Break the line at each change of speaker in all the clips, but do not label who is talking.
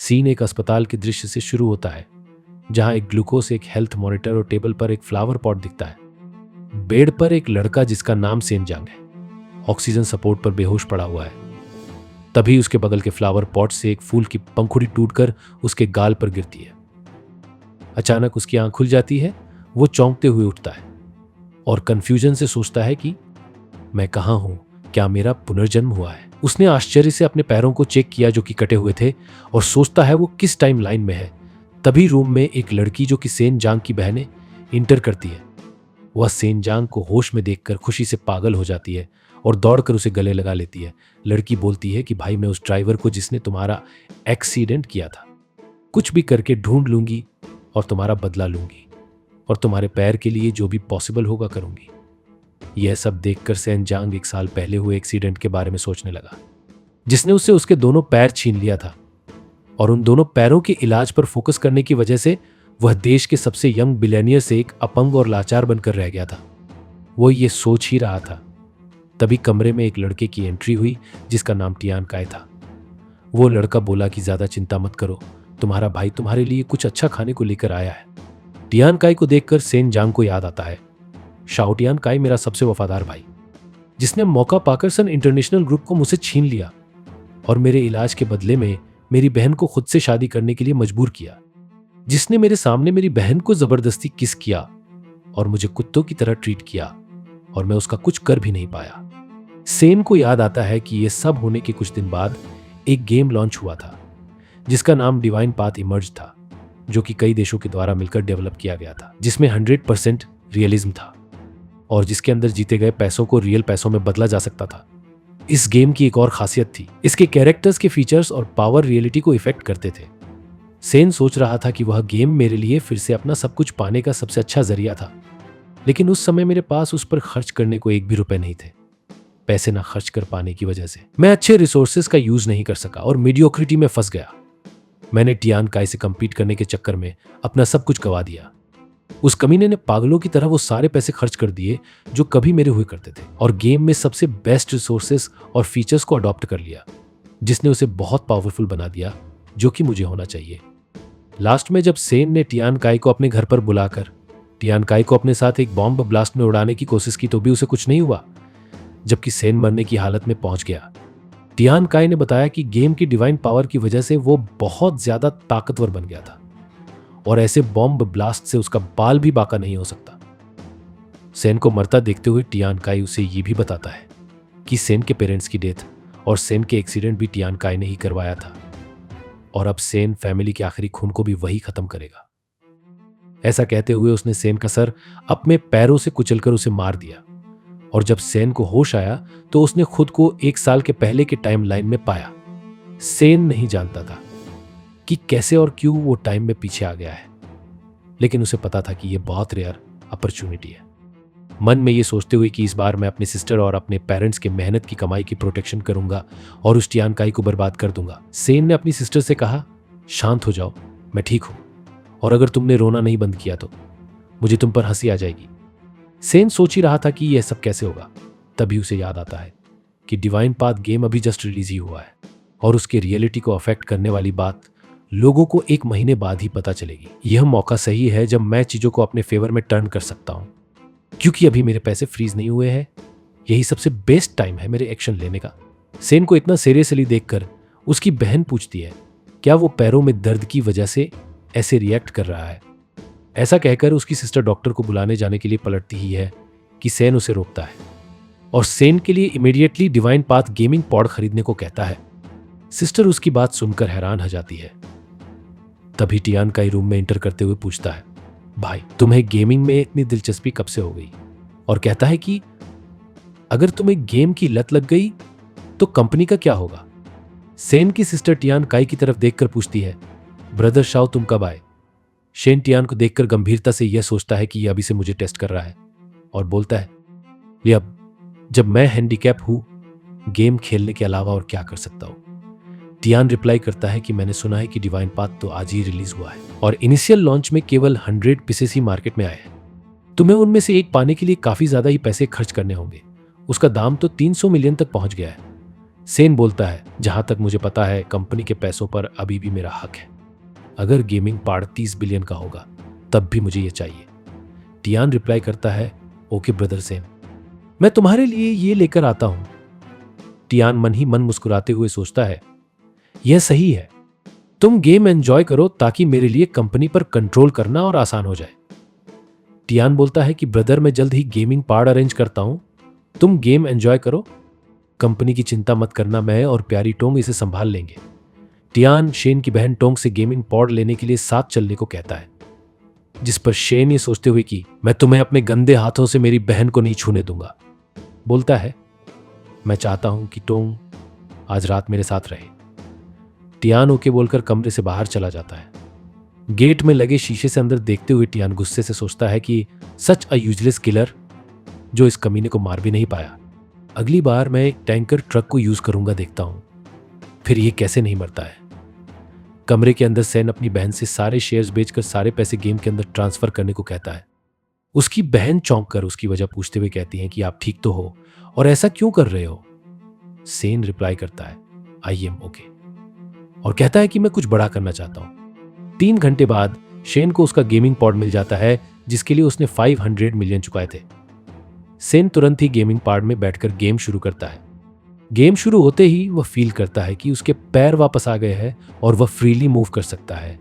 Scene एक अस्पताल के दृश्य से शुरू होता है, जहां एक ग्लूकोज, एक हेल्थ मॉनिटर और टेबल पर एक फ्लावर पॉट दिखता है। बेड पर एक लड़का जिसका नाम सेन जांग है, ऑक्सीजन सपोर्ट पर बेहोश पड़ा हुआ है। तभी उसके बगल के फ्लावर पॉट से एक फूल की पंखुड़ी टूटकर उसके गाल पर गिरती है। अचानक उसकी आंख खुल जाती है। वो चौंकते हुए उठता है और कंफ्यूजन से सोचता है कि मैं कहां हूं, क्या मेरा पुनर्जन्म हुआ है। उसने आश्चर्य से अपने पैरों को चेक किया जो कि कटे हुए थे, और सोचता है वो किस टाइम लाइन में है। तभी रूम में एक लड़की जो कि सेन जांग की बहन है इंटर करती है। वह सेन जांग को होश में देखकर खुशी से पागल हो जाती है और दौड़कर उसे गले लगा लेती है। लड़की बोलती है कि भाई, मैं उस ड्राइवर को जिसने तुम्हारा एक्सीडेंट किया था, कुछ भी करके ढूंढ लूंगी और तुम्हारा बदला लूंगी, और तुम्हारे पैर के लिए जो भी पॉसिबल होगा करूंगी। यह सब देखकर सेन जांग 1 साल पहले हुए एक्सीडेंट के बारे में सोचने लगा, जिसने उससे उसके दोनों पैर छीन लिया था, और उन दोनों पैरों के इलाज पर फोकस करने की वजह से वह देश के सबसे यंग बिलियनियर से एक अपंग और लाचार बनकर रह गया था। वो ये सोच ही रहा था, तभी कमरे में एक लड़के की एंट्री हुई जिसका नाम टियान काय था। वो लड़का बोला कि ज्यादा चिंता मत करो, तुम्हारा भाई तुम्हारे लिए कुछ अच्छा खाने को लेकर आया है। टियान काय को देखकर सेन जांग को याद आता है, शाओ टियान काय मेरा सबसे वफादार भाई, जिसने मौका पाकर सन इंटरनेशनल ग्रुप को मुझसे छीन लिया और मेरे इलाज के बदले में मेरी बहन को खुद से शादी करने के लिए मजबूर किया, जिसने मेरे सामने मेरी बहन को जबरदस्ती किस किया और मुझे कुत्तों की तरह ट्रीट किया, और मैं उसका कुछ कर भी नहीं पाया। सेन को याद आता है कि यह सब होने के कुछ दिन बाद एक गेम लॉन्च हुआ था जिसका नाम डिवाइन पाथ इमर्ज था, जो कि कई देशों के द्वारा मिलकर डेवलप किया गया था, जिसमें 100% रियलिज्म था और जिसके अंदर जीते गए पैसों को रियल पैसों में बदला जा सकता था। इस गेम की एक और खासियत थी, इसके कैरेक्टर्स के फीचर्स और पावर रियलिटी को इफेक्ट करते थे। सेन सोच रहा था कि वह गेम मेरे लिए फिर से अपना सब कुछ पाने का सबसे अच्छा जरिया था, लेकिन उस समय मेरे पास उस पर खर्च करने को 1 भी रुपए नहीं थे। पैसे ना खर्च कर पाने की वजह से मैं अच्छे रिसोर्सेज का यूज नहीं कर सका और मीडियोक्रिटी में फंस गया। मैंने टियान काय से compete करने के चक्कर में अपना सब कुछ गवा दिया। उस कमीने ने पागलों की तरह वो सारे पैसे खर्च कर दिए जो कभी मेरे हुए करते थे, और गेम में सबसे बेस्ट रिसोर्सेज और फीचर्स को अडॉप्ट कर लिया, जिसने उसे बहुत पावरफुल बना दिया, जो कि मुझे होना चाहिए। लास्ट में जब सेन ने टियान काय को अपने घर पर बुलाकर टियान काय को अपने साथ एक बॉम्ब ब्लास्ट में उड़ाने की कोशिश की तो भी उसे कुछ नहीं हुआ, जबकि सेन मरने की हालत में पहुंच गया। टियान काय ने बताया कि गेम की डिवाइन पावर की वजह से वो बहुत ज्यादा ताकतवर बन गया था और ऐसे बॉम्ब ब्लास्ट से उसका बाल भी बाका नहीं हो सकता। सेन को मरता देखते हुए टियान काय उसे ये भी बताता है कि सेन के पेरेंट्स की डेथ और सेन के एक्सीडेंट भी टियान काय ने ही करवाया था, और अब सेन फैमिली के आखिरी खून को भी वही खत्म करेगा। ऐसा कहते हुए उसने सेन का सर अपने पैरों से कुचलकर उसे मार दिया, और जब सेन को होश आया तो उसने खुद को 1 साल के पहले के टाइम लाइन में पाया। सेन नहीं जानता था कि कैसे और क्यों वो टाइम में पीछे आ गया है, लेकिन उसे पता था कि यह बहुत रेयर अपॉर्चुनिटी है। मन में ये सोचते हुए कि इस बार मैं अपनी सिस्टर और अपने पेरेंट्स के मेहनत की कमाई की प्रोटेक्शन करूंगा और उस टियान काय को बर्बाद कर दूंगा, सेन ने अपनी सिस्टर से कहा, शांत हो जाओ, मैं ठीक हूं, और अगर तुमने रोना नहीं बंद किया तो मुझे तुम पर हंसी आ जाएगी। सेन सोच ही रहा था कि यह सब कैसे होगा, तभी उसे याद आता है कि डिवाइन पाथ गेम अभी जस्ट रिलीज ही हुआ है और उसके रियलिटी को अफेक्ट करने वाली बात लोगों को 1 महीने बाद ही पता चलेगी। यह मौका सही है जब मैं चीजों को अपने फेवर में टर्न कर सकता हूं, क्योंकि अभी मेरे पैसे फ्रीज नहीं हुए हैं। यही सबसे बेस्ट टाइम है मेरे एक्शन लेने का। सेन को इतना सीरियसली देखकर उसकी बहन पूछती है, क्या वो पैरों में दर्द की वजह से ऐसे रिएक्ट कर रहा है। ऐसा कहकर उसकी सिस्टर डॉक्टर को बुलाने जाने के लिए पलटती ही है कि सेन उसे रोकता है और सेन के लिए immediately divine path gaming pod खरीदने को कहता है। सिस्टर उसकी बात सुनकर हैरान हो जाती है। तभी टियान काय रूम में एंटर करते हुए पूछता है, भाई तुम्हें गेमिंग में इतनी दिलचस्पी कब से हो गई, और कहता है कि अगर तुम्हें गेम की लत लग गई तो कंपनी का क्या होगा। सेन की सिस्टर टियान काय की तरफ देखकर पूछती है, ब्रदर शाओ तुम कब आए। शेन टियान को देखकर गंभीरता से यह सोचता है कि यह अभी से मुझे टेस्ट कर रहा है और बोलता है, ये अब जब मैं हैंडीकैप हूं, गेम खेलने के अलावा और क्या कर सकता हूं। टियान रिप्लाई करता है कि मैंने सुना है कि डिवाइन पाथ तो आज ही रिलीज हुआ है और इनिशियल लॉन्च में केवल 100 पीसेस ही मार्केट में आए हैं। तुम्हें उनमें से एक पाने के लिए काफी ज्यादा ही पैसे खर्च करने होंगे। उसका दाम तो 300 मिलियन तक पहुंच गया है। सेन बोलता है, जहां तक मुझे पता है कंपनी के पैसों पर अभी भी मेरा हक है। अगर गेमिंग पार्ट 30 बिलियन का होगा तब भी मुझे ये चाहिए। टियान रिप्लाई करता है, ओके ब्रदर सेन, मैं तुम्हारे लिए ये लेकर आता हूं। टियान मन ही मन मुस्कुराते हुए सोचता है, यह सही है, तुम गेम एंजॉय करो ताकि मेरे लिए कंपनी पर कंट्रोल करना और आसान हो जाए। टियान बोलता है कि ब्रदर, मैं जल्द ही गेमिंग पार्ट अरेंज करता हूं, तुम गेम एंजॉय करो, कंपनी की चिंता मत करना, मैं और प्यारी टोंग इसे संभाल लेंगे। टियान शेन की बहन टोंग से गेमिंग पॉड लेने के लिए साथ चलने को कहता है, जिस पर शेन ये सोचते हुए कि मैं तुम्हें अपने गंदे हाथों से मेरी बहन को नहीं छूने दूंगा, बोलता है, मैं चाहता हूं कि टोंग आज रात मेरे साथ रहे। टियान ओके बोलकर कमरे से बाहर चला जाता है। गेट में लगे शीशे से अंदर देखते हुए टियान गुस्से से सोचता है कि सच अ यूजलेस किलर, जो इस कमीने को मार भी नहीं पाया। अगली बार मैं एक टैंकर ट्रक को यूज करूंगा, देखता हूं फिर ये कैसे नहीं मरता है। कमरे के अंदर सेन अपनी बहन से सारे शेयर्स बेचकर सारे पैसे गेम के अंदर ट्रांसफर करने को कहता है। उसकी बहन चौंक कर उसकी वजह पूछते हुए कहती है कि आप ठीक तो हो और ऐसा क्यों कर रहे हो। सेन रिप्लाई करता है, आई एम ओके, और कहता है कि मैं कुछ बड़ा करना चाहता हूं। 3 घंटे बाद शेन को उसका गेमिंग पॉड मिल जाता है जिसके लिए उसने 500 मिलियन चुकाए थे। सेन तुरंत ही गेमिंग पॉड में बैठकर गेम शुरू करता है। गेम शुरू होते ही वह फील करता है कि उसके पैर वापस आ गए हैं और वह फ्रीली मूव कर सकता है।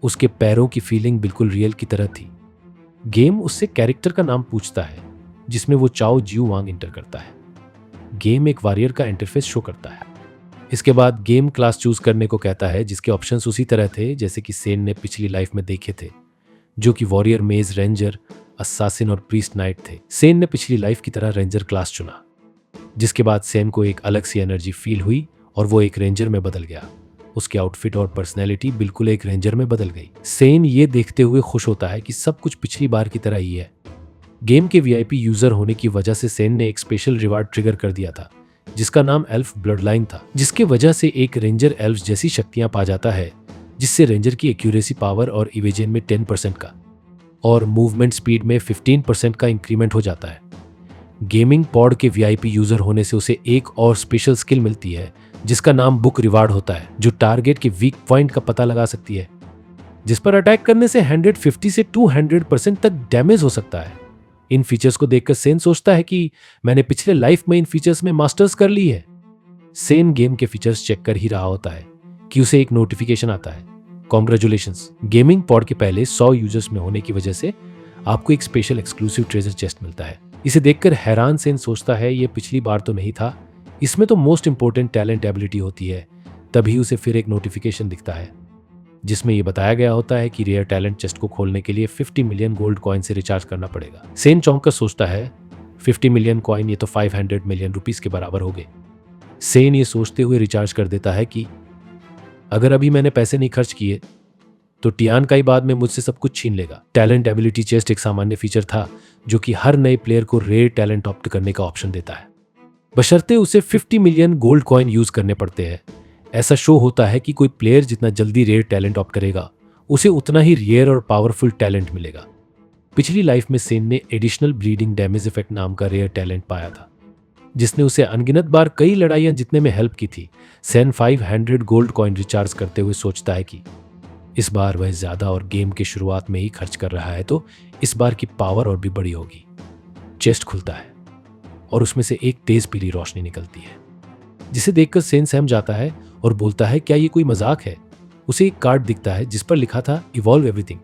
उसके पैरों की फीलिंग बिल्कुल रियल की तरह थी। गेम उससे कैरेक्टर का नाम पूछता है जिसमें वो चाओ जियू वांग इंटर करता है। गेम एक वॉरियर का इंटरफेस शो करता है। इसके बाद गेम क्लास चूज करने को कहता है जिसके ऑप्शंस उसी तरह थे जैसे कि सेन ने पिछली लाइफ में देखे थे, जो कि वॉरियर, मेज, रेंजर, अस्सासिन और प्रीस्ट नाइट थे। सेन ने पिछली लाइफ की तरह रेंजर क्लास चुना, जिसके बाद सेन को एक अलग सी एनर्जी फील हुई और वो एक रेंजर में बदल गया। उसके आउटफिट और पर्सनैलिटी बिल्कुल एक रेंजर में बदल गई। सेन ये देखते हुए खुश होता है कि सब कुछ पिछली बार की तरह ही है। गेम के वीआईपी यूजर होने की वजह से सेन ने एक स्पेशल रिवार्ड ट्रिगर कर दिया था जिसका नाम एल्फ ब्लडलाइन था, जिसके वजह से एक रेंजर एल्फ जैसी शक्तियां पा जाता है, जिससे रेंजर की एक्यूरेसी पावर और इवेजन में 10% का और मूवमेंट स्पीड में 15% का इंक्रीमेंट हो जाता है। गेमिंग पॉड के वीआईपी यूजर होने से उसे एक और स्पेशल स्किल मिलती है जिसका नाम बुक रिवार्ड होता है, जो टारगेट के वीक पॉइंट का पता लगा सकती है, जिस पर अटैक करने से 150 से 200% तक डैमेज हो सकता है। इन फीचर्स को देखकर सेन सोचता है कि मैंने पिछले लाइफ में इन फीचर्स में मास्टर्स कर ली है। सेन गेम के फीचर्स चेक कर ही रहा होता है कि उसे एक नोटिफिकेशन आता है, कॉन्ग्रेचुलेशंस, गेमिंग पॉड के पहले 100 यूजर्स में होने की वजह से आपको एक स्पेशल एक्सक्लूसिव ट्रेजर चेस्ट मिलता है। इसे देखकर हैरान सेन सोचता है, ये पिछली बार तो नहीं था, इसमें तो मोस्ट इंपोर्टेंट टैलेंट एबिलिटी होती है। तभी उसे फिर एक नोटिफिकेशन दिखता है जिसमें यह बताया गया होता है कि रेयर टैलेंट चेस्ट को खोलने के लिए 50 मिलियन गोल्ड कॉइन से रिचार्ज करना पड़ेगा। सेन चौंक कर सोचता है, 50 मिलियन कॉइन, ये तो 500 मिलियन रुपीस के बराबर हो गए। सेन ये सोचते हुए रिचार्ज कर देता है कि अगर अभी मैंने पैसे नहीं खर्च किए तो टियान का ही बाद में मुझसे सब कुछ छीन लेगा। टैलेंट एबिलिटी चेस्ट एक सामान्य फीचर था जो कि हर नए प्लेयर को रेयर टैलेंट ऑप्ट करने का ऑप्शन देता है, बशर्ते उसे 50 मिलियन गोल्ड कॉइन यूज करने पड़ते हैं। ऐसा शो होता है कि कोई प्लेयर जितना जल्दी रेयर टैलेंट ऑप्ट करेगा उसे उतना ही रेयर और पावरफुल टैलेंट मिलेगा। पिछली लाइफ में सेन ने एडिशनल ब्लीडिंग डैमेज इफेक्ट नाम का रेयर टैलेंट पाया था जिसने उसे अनगिनत बार कई लड़ाइयां जीतने में हेल्प की थी। सेन 500 गोल्ड कॉइन रिचार्ज करते हुए सोचता है कि इस बार वह ज्यादा और गेम के शुरुआत में ही खर्च कर रहा है तो इस बार की पावर और भी बड़ी होगी। चेस्ट खुलता है और उसमें से एक तेज पीली रोशनी निकलती है जिसे देखकर सेन सहम जाता है और बोलता है, क्या ये कोई मजाक है। उसे एक कार्ड दिखता है जिस पर लिखा था इवॉल्व एवरीथिंग।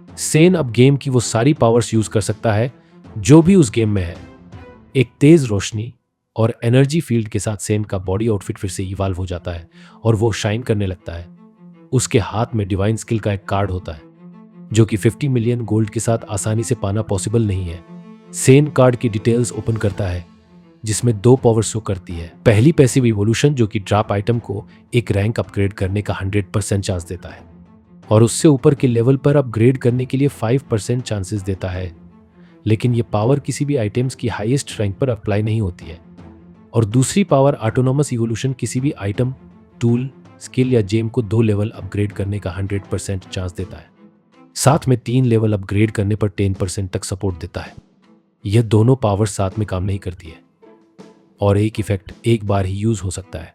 सेन अब गेम की वो सारी पावर्स यूज कर सकता है जो भी उस गेम में है। एक तेज रोशनी और एनर्जी फील्ड के साथ सेन का बॉडी आउटफिट फिर से इवॉल्व हो जाता है और वो शाइन करने लगता है। उसके हाथ में डिवाइन स्किल का एक कार्ड होता है जो कि 50 मिलियन गोल्ड के साथ आसानी से पाना पॉसिबल नहीं है। सेन कार्ड की डिटेल्स ओपन करता है जिसमें 2 पावर शो करती है। पहली पैसिव इवोल्यूशन जो कि ड्रॉप आइटम को एक रैंक अपग्रेड करने का 100% चांस देता है और उससे ऊपर के लेवल पर अपग्रेड करने के लिए 5% चांसेस देता है, लेकिन ये पावर किसी भी आइटम्स की हाईएस्ट रैंक पर अप्लाई नहीं होती है। और दूसरी पावर ऑटोनोमस इवोल्यूशन किसी भी आइटम, टूल, स्किल या जेम को 2 लेवल अपग्रेड करने का 100% चांस देता है। साथ में 3 लेवल अपग्रेड करने पर 10% तक सपोर्ट देता है। यह दोनों पावर साथ में काम नहीं करती है। और एक इफेक्ट एक बार ही यूज हो सकता है।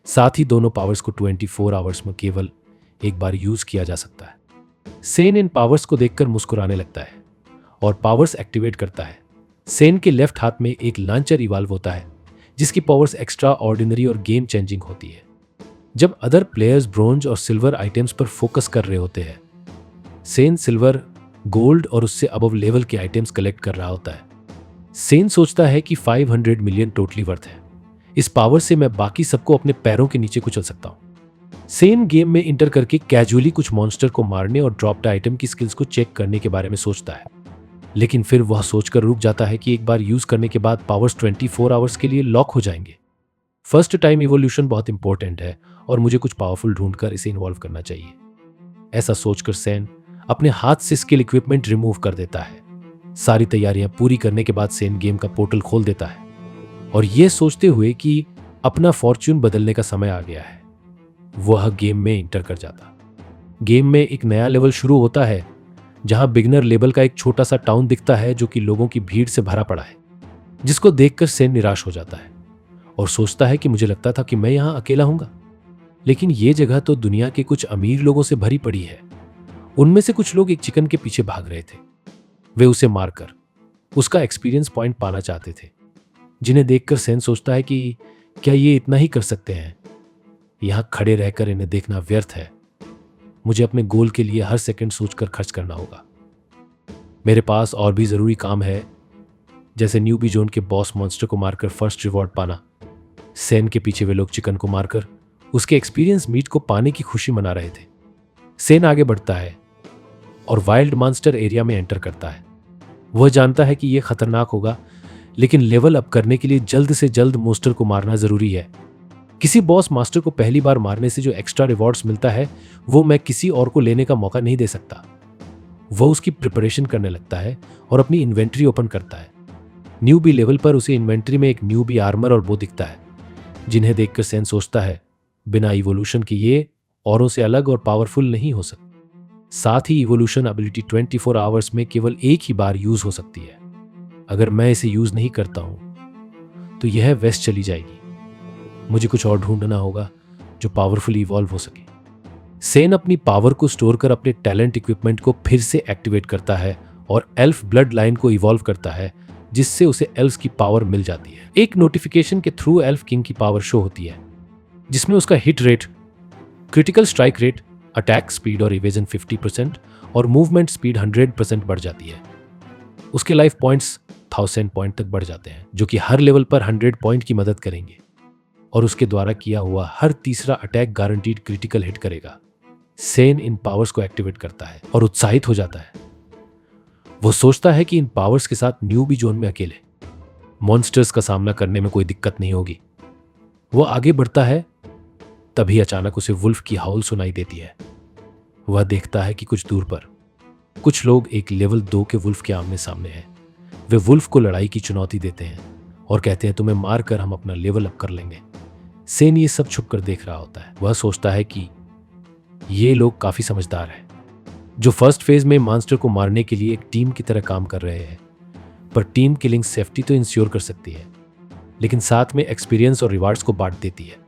साथ ही दोनों पावर्स को 24 आवर्स में केवल एक बार यूज किया जा सकता है। सेन इन पावर्स को देखकर मुस्कुराने लगता है और पावर्स एक्टिवेट करता है। सेन के लेफ्ट हाथ में एक लॉन्चर इवॉल्व होता है जिसकी पावर्स एक्स्ट्रा ऑर्डिनरी और गेम चेंजिंग होती है। जब अदर प्लेयर्स ब्रोंज और सिल्वर आइटम्स पर फोकस कर रहे होते हैं, सेन सिल्वर, गोल्ड और उससे अबव लेवल के आइटम्स कलेक्ट कर रहा होता है। सेन सोचता है कि 500 मिलियन टोटली वर्थ है। इस पावर से मैं बाकी सबको अपने पैरों के नीचे कुचल सकता हूं। सेन गेम में इंटर करके कैजुअली कुछ मॉन्स्टर को मारने और ड्रॉप्ड आइटम की स्किल्स को चेक करने के बारे में सोचता है, लेकिन फिर वह सोचकर रुक जाता है कि एक बार यूज करने के बाद पावर्स 24 आवर्स के लिए लॉक हो जाएंगे। फर्स्ट टाइम इवोल्यूशन बहुत इंपॉर्टेंट है और मुझे कुछ पावरफुल ढूंढकर इसे इन्वॉल्व करना चाहिए। ऐसा सोचकर सेन अपने हाथ से स्किल इक्विपमेंट रिमूव कर देता है। सारी तैयारियां पूरी करने के बाद सेन गेम का पोर्टल खोल देता है और यह सोचते हुए कि अपना फॉर्च्यून बदलने का समय आ गया है, वह गेम में इंटर कर जाता। गेम में एक नया लेवल शुरू होता है जहां बिगनर लेवल का एक छोटा सा टाउन दिखता है जो कि लोगों की भीड़ से भरा पड़ा है, जिसको देखकर सेन निराश हो जाता है और सोचता है कि मुझे लगता था कि मैं यहां अकेला हूंगा, लेकिन यह जगह तो दुनिया के कुछ अमीर लोगों से भरी पड़ी है। उनमें से कुछ लोग एक चिकन के पीछे भाग रहे थे। वे उसे मारकर उसका एक्सपीरियंस पॉइंट पाना चाहते थे, जिन्हें देखकर सेन सोचता है कि क्या ये इतना ही कर सकते हैं? यहां खड़े रहकर इन्हें देखना व्यर्थ है। मुझे अपने गोल के लिए हर सेकंड सोचकर खर्च करना होगा। मेरे पास और भी जरूरी काम है, जैसे न्यूबी जोन के बॉस मॉन्स्टर को मारकर फर्स्ट रिवॉर्ड पाना। सेन के पीछे वे लोग चिकन को मारकर उसके एक्सपीरियंस मीट को पाने की खुशी मना रहे थे। सेन आगे बढ़ता है और वाइल्ड मॉन्स्टर एरिया में एंटर करता है। वह जानता है कि यह खतरनाक होगा, लेकिन लेवल अप करने के लिए जल्द से जल्द मॉन्स्टर को मारना जरूरी है। किसी बॉस मास्टर को पहली बार मारने से जो एक्स्ट्रा रिवॉर्ड्स मिलता है, वो मैं किसी और को लेने का मौका नहीं दे सकता। वह उसकी प्रिपरेशन करने लगता है और अपनी इन्वेंट्री ओपन करता है। न्यूबी लेवल पर उसे इन्वेंट्री में एक न्यूबी आर्मर और बो दिखता है, जिन्हें देखकर सेन सोचता है बिना इवोल्यूशन के ये औरों से अलग और पावरफुल नहीं हो सकता। साथ ही इवोल्यूशन एबिलिटी 24 आवर्स में केवल एक ही बार यूज हो सकती है। अगर मैं इसे यूज नहीं करता हूं तो यह वेस्ट चली जाएगी। मुझे कुछ और ढूंढना होगा जो पावरफुल इवॉल्व हो सके। सेन अपनी पावर को स्टोर कर अपने टैलेंट इक्विपमेंट को फिर से एक्टिवेट करता है और एल्फ ब्लड लाइन को इवॉल्व करता है, जिससे उसे एल्फ की पावर मिल जाती है। एक नोटिफिकेशन के थ्रू एल्फ किंग की पावर शो होती है, जिसमें उसका hit rate, critical strike rate, attack speed और इवेजन 50% और मूवमेंट स्पीड 100% बढ़ जाती है। उसके लाइफ पॉइंट्स 1000 पॉइंट तक बढ़ जाते हैं, जो कि हर लेवल पर 100 पॉइंट की मदद करेंगे और उसके द्वारा किया हुआ हर तीसरा अटैक गारंटीड क्रिटिकल हिट करेगा। सेन इन पावर्स को एक्टिवेट करता है और उत्साहित हो जाता है। वो सोचता है कि इन पावर्स के साथ न्यूबी जोन में अकेले मॉन्स्टर्स का सामना करने में कोई दिक्कत नहीं होगी। वो आगे बढ़ता है, तभी अचानक उसे वुल्फ की हाउल सुनाई देती है। वह देखता है कि कुछ दूर पर कुछ लोग एक लेवल 2 के वुल्फ के आमने सामने हैं। वे वुल्फ को लड़ाई की चुनौती देते हैं और कहते हैं तुम्हें मारकर हम अपना लेवल अप कर लेंगे। सेन ये सब छुप कर देख रहा होता है। वह सोचता है कि ये लोग काफी समझदार हैं, जो फर्स्ट फेज में मॉन्स्टर को मारने के लिए एक टीम की तरह काम कर रहे हैं। पर टीम किलिंग सेफ्टी तो इंश्योर कर सकती है, लेकिन साथ में एक्सपीरियंस और रिवार्ड्स को बांट देती है।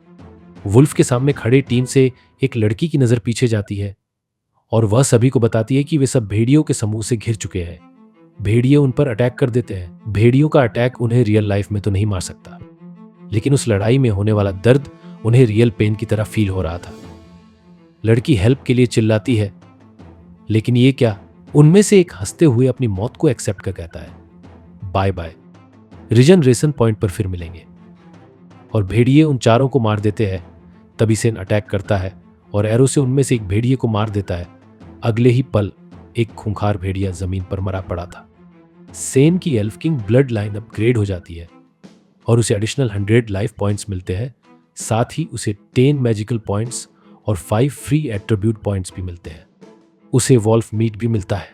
वुल्फ के सामने खड़े टीम से एक लड़की की नजर पीछे जाती है और वह सभी को बताती है कि वे सब भेड़ियों के समूह से घिर चुके हैं। भेड़िए उन पर अटैक कर देते हैं। भेड़ियों का अटैक उन्हें रियल लाइफ में तो नहीं मार सकता, लेकिन उस लड़ाई में होने वाला दर्द उन्हें रियल पेन की तरह फील हो रहा था। लड़की हेल्प के लिए चिल्लाती है, लेकिन ये क्या, उनमें से एक हंसते हुए अपनी मौत को एक्सेप्ट कर कहता है बाय बाय, रिजनरेशन पॉइंट पर फिर मिलेंगे। और भेड़िए उन चारों को मार देते हैं। तभी सेन अटैक करता है और एरो से उनमें से एक भेड़िए को मार देता है। अगले ही पल एक खूंखार भेड़िया जमीन पर मरा पड़ा था। सेन की elf king blood line upgrade हो जाती है और उसे एडिशनल 100 लाइफ पॉइंट्स मिलते हैं। साथ ही उसे 10 मैजिकल पॉइंट्स और 5 फ्री एट्रीब्यूट पॉइंट्स भी मिलते हैं। उसे वॉल्फ मीट भी मिलता है,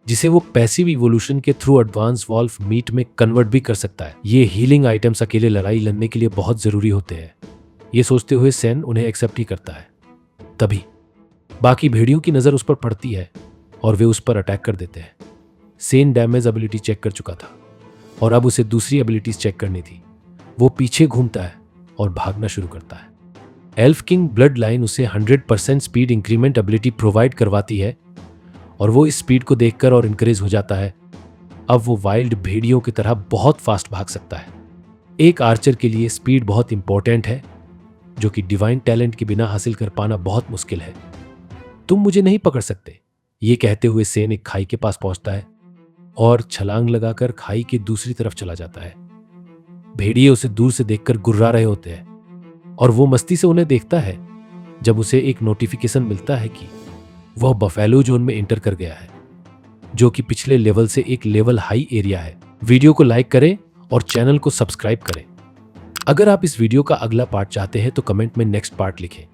जिसे वो पैसिव इवोल्यूशन के थ्रू एडवांस वॉल्फ मीट में कन्वर्ट भी कर सकता है। ये हीलिंग आइटम्स अकेले लड़ाई लड़ने के लिए बहुत जरूरी होते हैं। ये सोचते हुए सेन उन्हें एक्सेप्ट ही करता है। तभी बाकी भेड़ियों की नजर उस पर पड़ती है और वे उस पर अटैक कर देते हैं। सेन डैमेज एबिलिटी चेक कर चुका था और अब उसे दूसरी एबिलिटीज चेक करनी थी। वो पीछे घूमता है और भागना शुरू करता है। एल्फ किंग ब्लड लाइन उसे 100% स्पीड इंक्रीमेंट एबिलिटी प्रोवाइड करवाती है और वो इस स्पीड को देखकर और इनकरेज हो जाता है। अब वो वाइल्ड भेड़ियों की तरह बहुत फास्ट भाग सकता है। एक आर्चर के लिए स्पीड बहुत इंपॉर्टेंट है, जो कि डिवाइन टैलेंट के बिना हासिल कर पाना बहुत मुश्किल है। तुम मुझे नहीं पकड़ सकते, ये कहते हुए सेन एक खाई के पास पहुंचता है और छलांग लगाकर खाई की दूसरी तरफ चला जाता है। भेड़िए उसे दूर से देखकर गुर्रा रहे होते हैं और वो मस्ती से उन्हें देखता है जब उसे एक नोटिफिकेशन मिलता है कि वह बफेलो जोन में एंटर कर गया है, जो कि पिछले लेवल से एक लेवल हाई एरिया है। वीडियो को लाइक करें और चैनल को सब्सक्राइब करें। अगर आप इस वीडियो का अगला पार्ट चाहते हैं तो कमेंट में नेक्स्ट पार्ट लिखें।